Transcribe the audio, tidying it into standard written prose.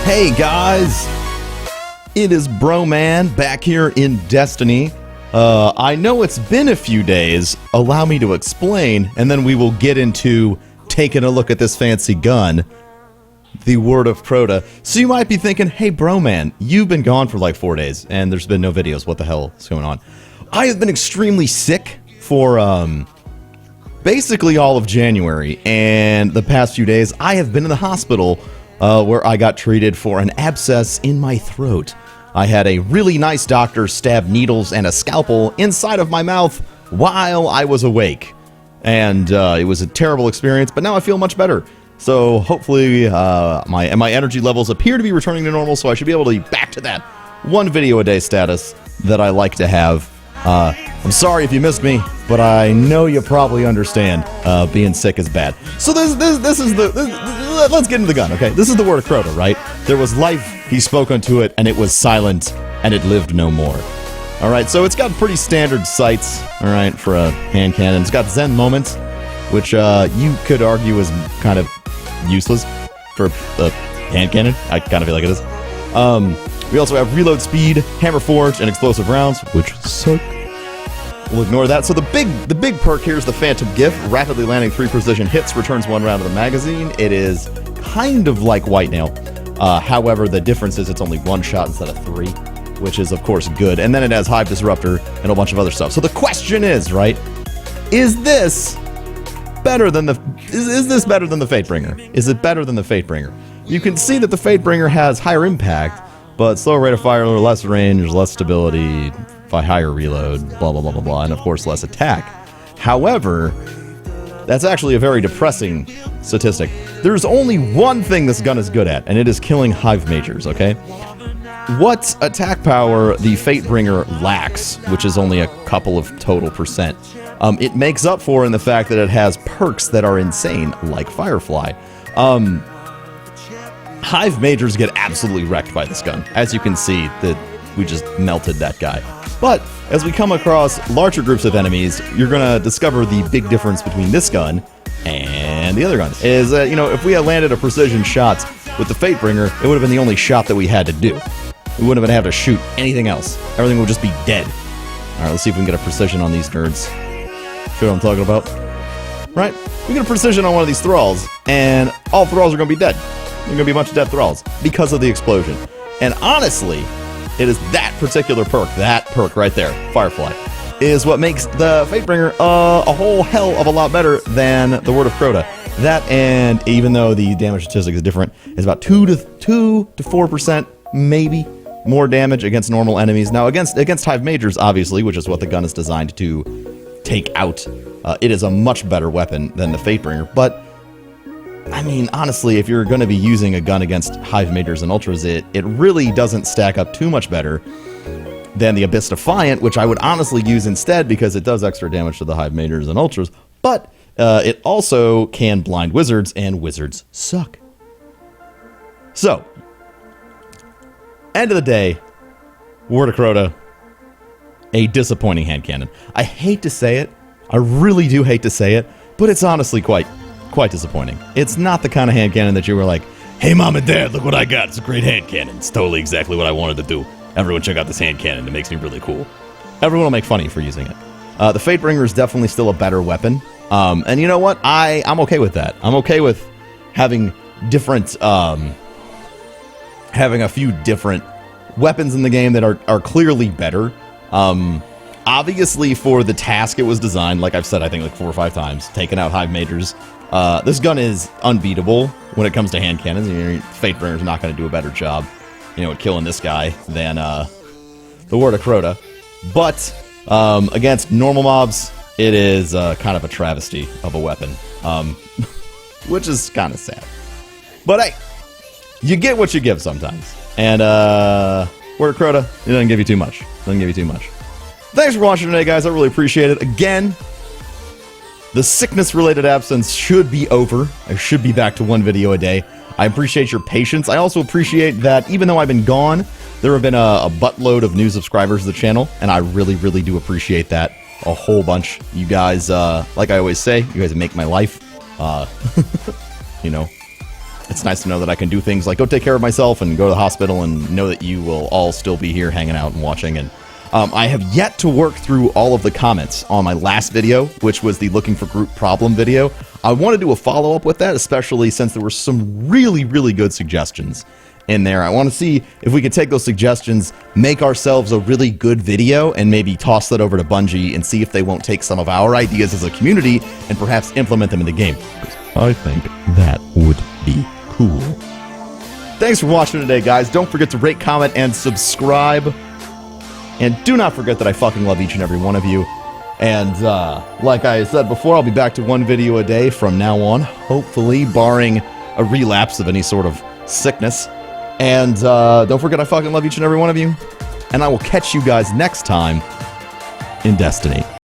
Hey guys, it is Broman back here in Destiny. I know it's been a few days, allow me to explain, and then we will get into taking a look at this fancy gun, the Word of Crota. So you might be thinking, hey Broman, you've been gone for like 4 days, and there's been no videos, what the hell is going on? I have been extremely sick for, basically all of January, and the past few days I have been in the hospital where I got treated for an abscess in my throat. I had a really nice doctor stab needles and a scalpel inside of my mouth while I was awake. And it was a terrible experience, but now I feel much better. So hopefully my energy levels appear to be returning to normal, so I should be able to be back to that one video a day status that I like to have. I'm sorry if you missed me, but I know you probably understand being sick is bad. So this is let's get into the gun, okay? This is the Word of Crota, right? There was life, he spoke unto it, and it was silent, and it lived no more. Alright, so it's got pretty standard sights, alright, for a hand cannon. It's got Zen moments, which you could argue is kind of useless for a hand cannon. I kind of feel like it is. We also have reload speed, hammer forge, and explosive rounds, which suck. We'll ignore that. So the big perk here is the Phantom Gift. Rapidly landing 3 precision hits, returns 1 round of the magazine. It is kind of like White Nail. However, the difference is it's only 1 shot instead of 3, which is of course good. And then it has Hive Disruptor and a bunch of other stuff. So the question is, right? Is this better than the is this better than the Fatebringer? Is it better than the Fatebringer? You can see that the Fatebringer has higher impact, but slower rate of fire, less range, less stability, higher reload, blah, blah, blah, blah, blah, and of course less attack. However, that's actually a very depressing statistic. There's only one thing this gun is good at, and it is killing Hive Majors, okay? What attack power the Fatebringer lacks, which is only a couple of total percent, it makes up for in the fact that it has perks that are insane, like Firefly. Hive Majors get absolutely wrecked by this gun. As you can see, that we just melted that guy. But as we come across larger groups of enemies, you're going to discover the big difference between this gun and the other gun. Is that, you know, if we had landed a precision shot with the Fatebringer, it would have been the only shot that we had to do. We wouldn't have been able to shoot anything else. Everything would just be dead. Alright, let's see if we can get a precision on these nerds. See what I'm talking about? Right? We get a precision on one of these thralls, and all thralls are going to be dead. They're going to be a bunch of dead thralls because of the explosion. And honestly, it is that particular perk, that perk right there, Firefly, is what makes the Fatebringer a whole hell of a lot better than the Word of Crota. That, and even though the damage statistic is different, is about 2 to 4%, maybe, more damage against normal enemies. Now, against Hive Majors, obviously, which is what the gun is designed to take out, it is a much better weapon than the Fatebringer. But I mean, honestly, if you're going to be using a gun against Hive Majors and Ultras, it really doesn't stack up too much better than the Abyss Defiant, which I would honestly use instead because it does extra damage to the Hive Majors and Ultras, but it also can blind wizards, and wizards suck. So, end of the day, Word of Crota, a disappointing hand cannon. I hate to say it, I really do hate to say it, but it's honestly quite disappointing. It's not the kind of hand cannon that you were like, hey mom and dad, look what I got, it's a great hand cannon. It's totally exactly what I wanted to do. Everyone check out this hand cannon, it makes me really cool. Everyone will make fun of you for using it. The Fatebringer is definitely still a better weapon. And you know what? I'm okay with that. I'm okay with having different, having a few different weapons in the game that are clearly better. Obviously for the task it was designed, like I've said I think like 4 or 5 times, taking out Hive Majors. This gun is unbeatable when it comes to hand cannons. Fatebringer's not going to do a better job, you know, at killing this guy than the Word of Crota. But against normal mobs, it is kind of a travesty of a weapon, which is kind of sad. But hey, you get what you give sometimes. And Word of Crota, it doesn't give you too much. Doesn't give you too much. Thanks for watching today, guys. I really appreciate it. Again, the sickness-related absence should be over. I should be back to 1 video a day. I appreciate your patience. I also appreciate that even though I've been gone, there have been a buttload of new subscribers to the channel, and I really, really do appreciate that a whole bunch. You guys, like I always say, you guys make my life. You know, it's nice to know that I can do things like go take care of myself and go to the hospital and know that you will all still be here hanging out and watching. And I have yet to work through all of the comments on my last video, which was the looking for group problem video. I want to do a follow-up with that, especially since there were some really, really good suggestions in there. I want to see if we can take those suggestions, make ourselves a really good video, and maybe toss that over to Bungie and see if they won't take some of our ideas as a community and perhaps implement them in the game. I think that would be cool. Thanks for watching today, guys. Don't forget to rate, comment, and subscribe. And do not forget that I fucking love each and every one of you. And like I said before, I'll be back to one video a day from now on, hopefully, barring a relapse of any sort of sickness. And don't forget I fucking love each and every one of you. And I will catch you guys next time in Destiny.